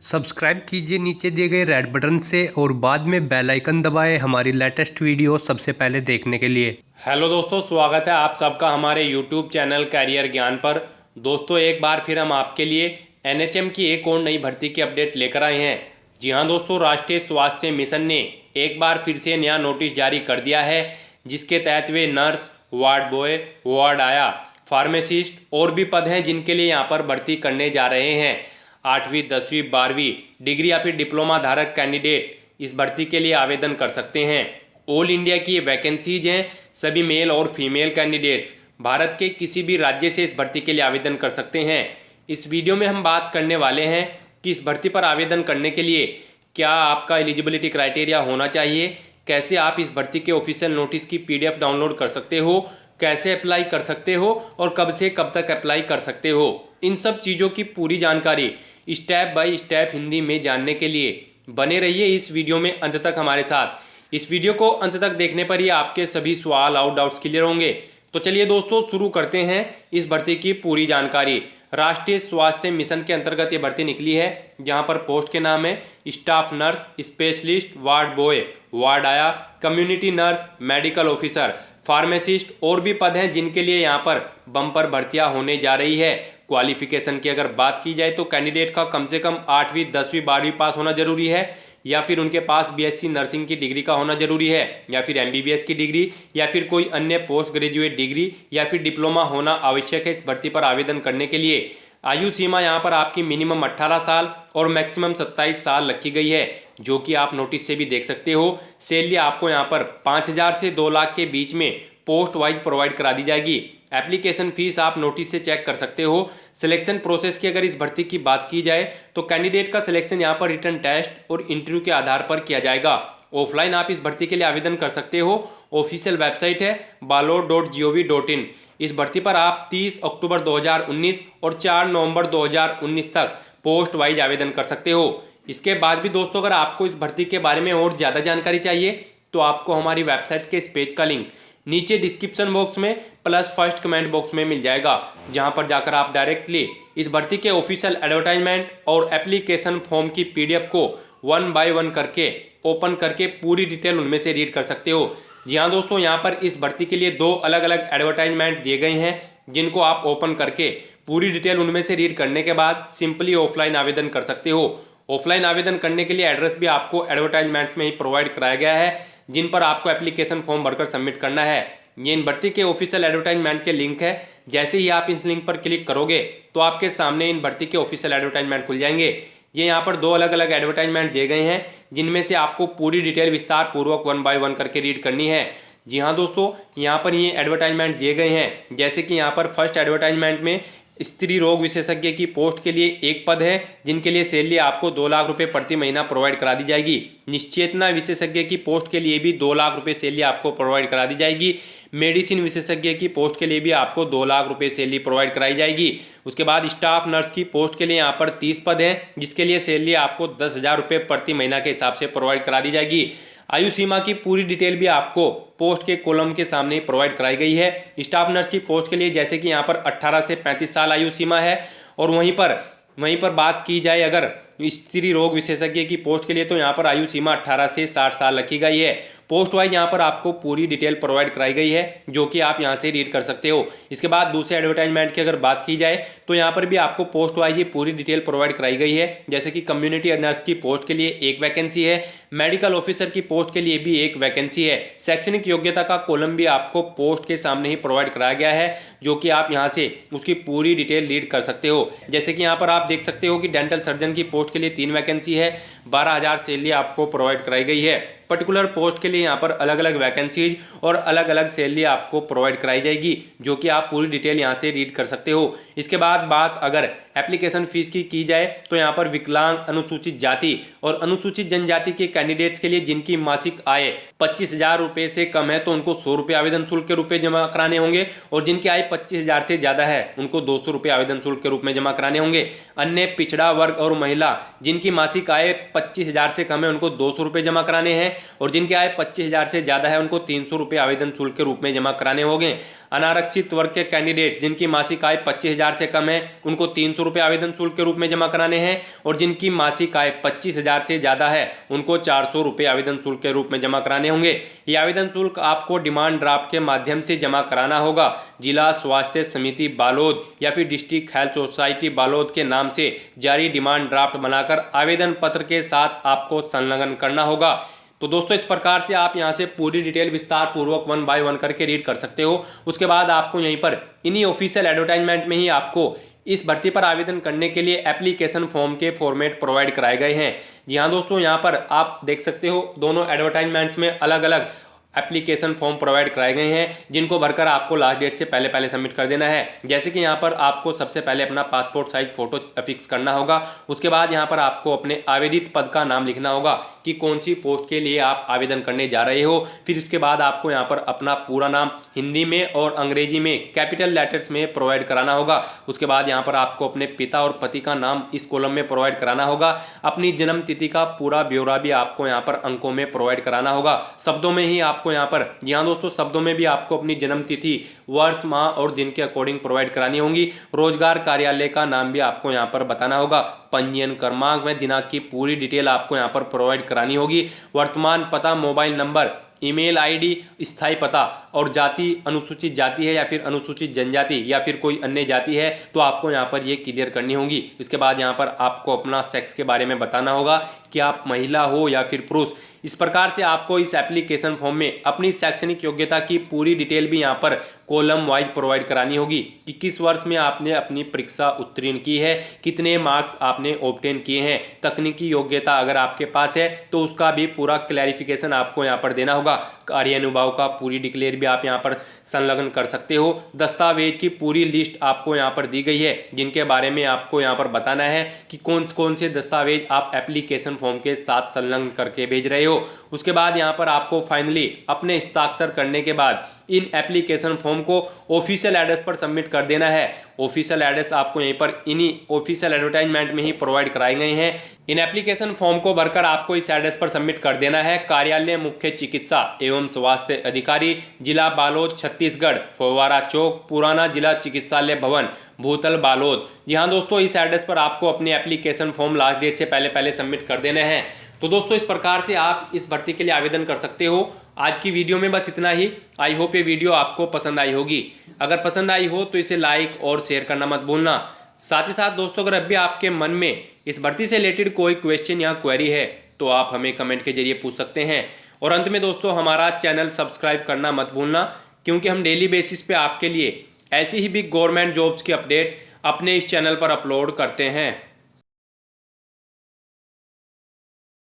Subscribe कीजिए नीचे दिए गए रेड बटन से और बाद में बेल आइकन दबाएं हमारी लेटेस्ट वीडियो सबसे पहले देखने के लिए। हेलो दोस्तों, स्वागत है आप सबका हमारे यूट्यूब चैनल कैरियर ज्ञान पर। दोस्तों, एक बार फिर हम आपके लिए एनएचएम की एक और नई भर्ती की अपडेट लेकर आए हैं। जी हां दोस्तों, राष्ट्रीय स्वास्थ्य मिशन ने एक बार फिर से नया नोटिस जारी कर दिया है, जिसके तहत वे नर्स, वार्ड बॉय, वार्ड आया, फार्मासिस्ट और भी पद हैं जिनके लिए यहाँ पर भर्ती करने जा रहे हैं। 8वीं 10वीं 12वीं डिग्री या फिर डिप्लोमा धारक कैंडिडेट इस भर्ती के लिए आवेदन कर सकते हैं। ऑल इंडिया की ये वैकेंसीज हैं। सभी मेल और फीमेल कैंडिडेट्स भारत के किसी भी राज्य से इस भर्ती के लिए आवेदन कर सकते हैं। इस वीडियो में हम बात करने वाले हैं कि इस भर्ती पर आवेदन करने के लिए क्या आपका एलिजिबिलिटी क्राइटेरिया होना चाहिए, कैसे आप इस भर्ती के ऑफिशियल नोटिस की पीडीएफ डाउनलोड कर सकते हो, कैसे अप्लाई कर सकते हो और कब से कब तक अप्लाई कर सकते हो। इन सब चीज़ों की पूरी जानकारी स्टेप बाय स्टेप हिंदी में जानने के लिए बने रहिए इस वीडियो में अंत तक हमारे साथ। इस वीडियो को अंत तक देखने पर ही आपके सभी सवाल और डाउट्स क्लियर होंगे। तो चलिए दोस्तों, शुरू करते हैं इस भर्ती की पूरी जानकारी। राष्ट्रीय स्वास्थ्य मिशन के अंतर्गत ये भर्ती निकली है, जहां पर पोस्ट के नाम है staff nurse, specialist, ward boy, ward आया, community nurse, medical officer, pharmacist और भी पद हैं जिनके लिए यहाँ पर बम्पर भर्तियां होने जा रही है। क्वालिफिकेशन की अगर बात की जाए तो कैंडिडेट का कम से कम 8वीं 10वीं 12वीं पास होना जरूरी है, या फिर उनके पास बीएससी नर्सिंग की डिग्री का होना जरूरी है, या फिर एमबीबीएस की डिग्री, या फिर कोई अन्य पोस्ट ग्रेजुएट डिग्री या फिर डिप्लोमा होना आवश्यक है इस भर्ती पर आवेदन करने के लिए। आयु सीमा यहाँ पर आपकी मिनिमम 18 साल और मैक्सिमम 27 साल रखी गई है, जो कि आप नोटिस से भी देख सकते हो। सैलरी आपको यहाँ पर 5,000 से 2 लाख के बीच में पोस्ट वाइज प्रोवाइड करा दी जाएगी। एप्लीकेशन फीस आप नोटिस से चेक कर सकते हो। सिलेक्शन प्रोसेस की अगर इस भर्ती की बात की जाए तो कैंडिडेट का सिलेक्शन यहाँ पर रिटन टेस्ट और इंटरव्यू के आधार पर किया जाएगा। ऑफलाइन आप इस भर्ती के लिए आवेदन कर सकते हो। ऑफिशियल वेबसाइट है balod.gov.in। इस भर्ती पर आप 30 अक्टूबर 2019 और 4 नवंबर 2019 तक पोस्ट वाइज आवेदन कर सकते हो। इसके बाद भी दोस्तों, अगर आपको इस भर्ती के बारे में और ज़्यादा जानकारी चाहिए तो आपको हमारी वेबसाइट के इस पेज का लिंक नीचे डिस्क्रिप्शन बॉक्स में प्लस फर्स्ट कमेंट बॉक्स में मिल जाएगा, जहां पर जाकर आप डायरेक्टली इस भर्ती के ऑफिशियल एडवर्टाइजमेंट और एप्लीकेशन फॉर्म की पीडीएफ को 1 बाय 1 करके ओपन करके पूरी डिटेल उनमें से रीड कर सकते हो। जी हाँ दोस्तों, यहाँ पर इस भर्ती के लिए 2 अलग अलग एडवर्टाइजमेंट दिए गए हैं, जिनको आप ओपन करके पूरी डिटेल उनमें से रीड करने के बाद सिंपली ऑफलाइन आवेदन कर सकते हो। ऑफलाइन आवेदन करने के लिए एड्रेस भी आपको एडवर्टाइजमेंट्स में ही प्रोवाइड कराया गया है, जिन पर आपको एप्लीकेशन फॉर्म भरकर सबमिट करना है। ये इन भर्ती के ऑफिशियल एडवर्टाइजमेंट के लिंक है। जैसे ही आप इस लिंक पर क्लिक करोगे तो आपके सामने इन भर्ती के ऑफिशियल एडवर्टाइजमेंट खुल जाएंगे। ये यहाँ पर 2 अलग अलग एडवर्टाइजमेंट दिए गए हैं, जिनमें से आपको पूरी डिटेल विस्तार पूर्वक 1 बाय 1 करके रीड करनी है। जी हाँ दोस्तों, यहाँ पर ये एडवर्टाइजमेंट दिए गए हैं। जैसे कि यहाँ पर फर्स्ट एडवर्टाइजमेंट में स्त्री रोग विशेषज्ञ की पोस्ट के लिए एक पद है, जिनके लिए सैलरी आपको 2 लाख रुपए प्रति महीना प्रोवाइड करा दी जाएगी। निश्चेतना विशेषज्ञ की पोस्ट के लिए भी 2 लाख रुपए सैलरी आपको प्रोवाइड करा दी जाएगी। मेडिसिन विशेषज्ञ की पोस्ट के लिए भी आपको 2 लाख रुपए सैलरी प्रोवाइड कराई जाएगी। उसके बाद स्टाफ नर्स की पोस्ट के लिए यहाँ पर 30 पद हैं, जिसके लिए सैलरी आपको 10,000 रुपये प्रति महीना के हिसाब से प्रोवाइड करा दी जाएगी। आयु सीमा की पूरी डिटेल भी आपको पोस्ट के कॉलम के सामने प्रोवाइड कराई गई है। स्टाफ नर्स की पोस्ट के लिए जैसे कि यहाँ पर 18 से 35 साल आयु सीमा है, और वहीं पर बात की जाए अगर स्त्री रोग विशेषज्ञ की पोस्ट के लिए तो यहाँ पर आयु सीमा 18 से 60 साल रखी गई है। पोस्ट वाइज यहाँ पर आपको पूरी डिटेल प्रोवाइड कराई गई है, जो कि आप यहाँ से रीड कर सकते हो। इसके बाद दूसरे एडवर्टाइजमेंट की अगर बात की जाए तो यहाँ पर भी आपको पोस्ट वाइज ये पूरी डिटेल प्रोवाइड कराई गई है। जैसे कि कम्युनिटी नर्स की पोस्ट के लिए एक वैकेंसी है, मेडिकल ऑफिसर की पोस्ट के लिए भी एक वैकेंसी है। शैक्षणिक योग्यता का कॉलम भी आपको पोस्ट के सामने ही प्रोवाइड कराया गया है, जो कि आप यहाँ से उसकी पूरी डिटेल रीड कर सकते हो। जैसे कि यहाँ पर आप देख सकते हो कि डेंटल सर्जन की पोस्ट के लिए 3 वैकेंसी है, 12,000 सैलरी आपको प्रोवाइड कराई गई है। पर्टिकुलर पोस्ट के लिए यहाँ पर अलग अलग वैकेंसीज और अलग अलग सैलरी आपको प्रोवाइड कराई जाएगी, जो कि आप पूरी डिटेल यहाँ से रीड कर सकते हो। इसके बाद बात अगर एप्लीकेशन फीस की जाए तो यहाँ पर विकलांग, अनुसूचित जाति और अनुसूचित जनजाति के कैंडिडेट्स के लिए जिनकी मासिक आय 25,000 रुपये से कम है तो उनको 100 रुपये आवेदन शुल्क के रूप में जमा कराने होंगे, और जिनकी आय 25,000 से ज़्यादा है उनको 200 रुपये आवेदन शुल्क के रूप में जमा कराने होंगे। अन्य पिछड़ा वर्ग और महिला जिनकी मासिक आय 25,000 से कम है उनको 200 रुपये जमा कराने हैं, और जिनकी आय 25,000 से ज़्यादा है उनको 300 रुपये आवेदन शुल्क के रूप में जमा कराने होंगे। अनारक्षित वर्ग के कैंडिडेट जिनकी मासिक आय 25,000 से कम है उनको 300 रुपये आवेदन शुल्क के रूप में जमा कराने हैं, और जिनकी मासिक आय 25,000 से ज़्यादा है उनको 400 रुपये आवेदन शुल्क के रूप में जमा कराने होंगे। ये आवेदन शुल्क आपको डिमांड ड्राफ्ट के माध्यम से जमा कराना होगा। जिला स्वास्थ्य समिति बालोद या फिर डिस्ट्रिक्ट हेल्थ सोसाइटी बालोद के नाम से जारी डिमांड ड्राफ्ट बनाकर आवेदन पत्र के साथ आपको संलग्न करना होगा। तो दोस्तों इस प्रकार से आप यहां से पूरी डिटेल विस्तार पूर्वक 1 बाय 1 करके रीड कर सकते हो। उसके बाद आपको यहीं पर इन्हीं ऑफिशियल एडवर्टाइजमेंट में ही आपको इस भर्ती पर आवेदन करने के लिए एप्लीकेशन फॉर्म के फॉर्मेट प्रोवाइड कराए गए हैं। जी हाँ दोस्तों, यहाँ पर आप देख सकते हो दोनों एडवर्टाइजमेंट्स में अलग अलग एप्लीकेशन फॉर्म प्रोवाइड कराए गए हैं, जिनको भरकर आपको लास्ट डेट से पहले सबमिट कर देना है। जैसे कि यहाँ पर आपको सबसे पहले अपना पासपोर्ट साइज फोटो अफिक्स करना होगा। उसके बाद यहाँ पर आपको अपने आवेदित पद का नाम लिखना होगा कि कौन सी पोस्ट के लिए आप आवेदन करने जा रहे हो। फिर उसके बाद आपको यहाँ पर अपना पूरा नाम हिंदी में और अंग्रेजी में कैपिटल लेटर्स में प्रोवाइड कराना होगा। उसके बाद यहाँ पर आपको अपने पिता और पति का नाम इस कॉलम में प्रोवाइड कराना होगा। अपनी जन्म तिथि का पूरा ब्यौरा भी आपको यहाँ पर अंकों में प्रोवाइड कराना होगा। शब्दों में ही आपको यहाँ पर, जी हाँ दोस्तों, शब्दों में भी आपको अपनी जन्म तिथि, वर्ष, माह और दिन के अकॉर्डिंग प्रोवाइड करानी होंगी। रोजगार कार्यालय का नाम भी आपको यहाँ पर बताना होगा। पंजीयन क्रमांक में दिनांक की पूरी डिटेल आपको यहाँ पर प्रोवाइड करानी होगी। वर्तमान पता, मोबाइल नंबर, ईमेल आईडी, स्थायी पता और जाति अनुसूचित जाति है या फिर अनुसूचित जनजाति या फिर कोई अन्य जाति है तो आपको यहाँ पर ये क्लियर करनी होगी। इसके बाद यहाँ पर आपको अपना सेक्स के बारे में बताना होगा कि आप महिला हो या फिर पुरुष। इस प्रकार से आपको इस एप्लीकेशन फॉर्म में अपनी शैक्षणिक योग्यता की पूरी डिटेल भी यहाँ पर कॉलम वाइज प्रोवाइड करानी होगी कि किस वर्ष में आपने अपनी परीक्षा उत्तीर्ण की है, कितने मार्क्स आपने ऑब्टेन किए हैं, तकनीकी योग्यता अगर आपके पास है तो उसका भी पूरा क्लैरिफिकेशन आपको यहाँ पर देना होगा। कार्यानुभाव का पूरी डिक्लेयर भी आप यहाँ पर संलग्न कर सकते हो। दस्तावेज की पूरी लिस्ट आपको यहाँ पर दी गई है जिनके बारे में आपको यहाँ पर बताना है कि कौन कौन से दस्तावेज आप एप्लीकेशन फॉर्म के साथ संलग्न करके भेज रहे हो। उसके बाद यहाँ पर आपको फाइनली अपने हस्ताक्षर करने के बाद इन एप्लीकेशन फॉर्म को ऑफिशियल एड्रेस पर सबमिट कर देना है। ऑफिशियल एड्रेस आपको यहीं पर इन्हीं ऑफिशियल एडवर्टाइजमेंट में ही प्रोवाइड कराए गए हैं। इन एप्लीकेशन फॉर्म को भरकर आपको इस एड्रेस पर सबमिट कर देना है। कार्यालय मुख्य चिकित्सा एवं स्वास्थ्य अधिकारी, जिला बालोद छत्तीसगढ़, फव्वारा चौक, पुराना जिला चिकित्सालय भवन, भूतल बालोद। जी हाँ दोस्तों, इस एड्रेस पर आपको अपने एप्लीकेशन फॉर्म लास्ट डेट से पहले सबमिट कर देने हैं। तो दोस्तों इस प्रकार से आप इस भर्ती के लिए आवेदन कर सकते हो। आज की वीडियो में बस इतना ही। आई होप ये वीडियो आपको पसंद आई होगी। अगर पसंद आई हो तो इसे लाइक और शेयर करना मत भूलना। साथ ही साथ दोस्तों, अगर अभी आपके मन में इस भर्ती से रिलेटेड कोई क्वेश्चन या क्वेरी है तो आप हमें कमेंट के जरिए पूछ सकते हैं। और अंत में दोस्तों, हमारा चैनल सब्सक्राइब करना मत भूलना, क्योंकि हम डेली बेसिस पे आपके लिए ऐसी ही बिग गवर्नमेंट जॉब्स की अपडेट अपने इस चैनल पर अपलोड करते हैं।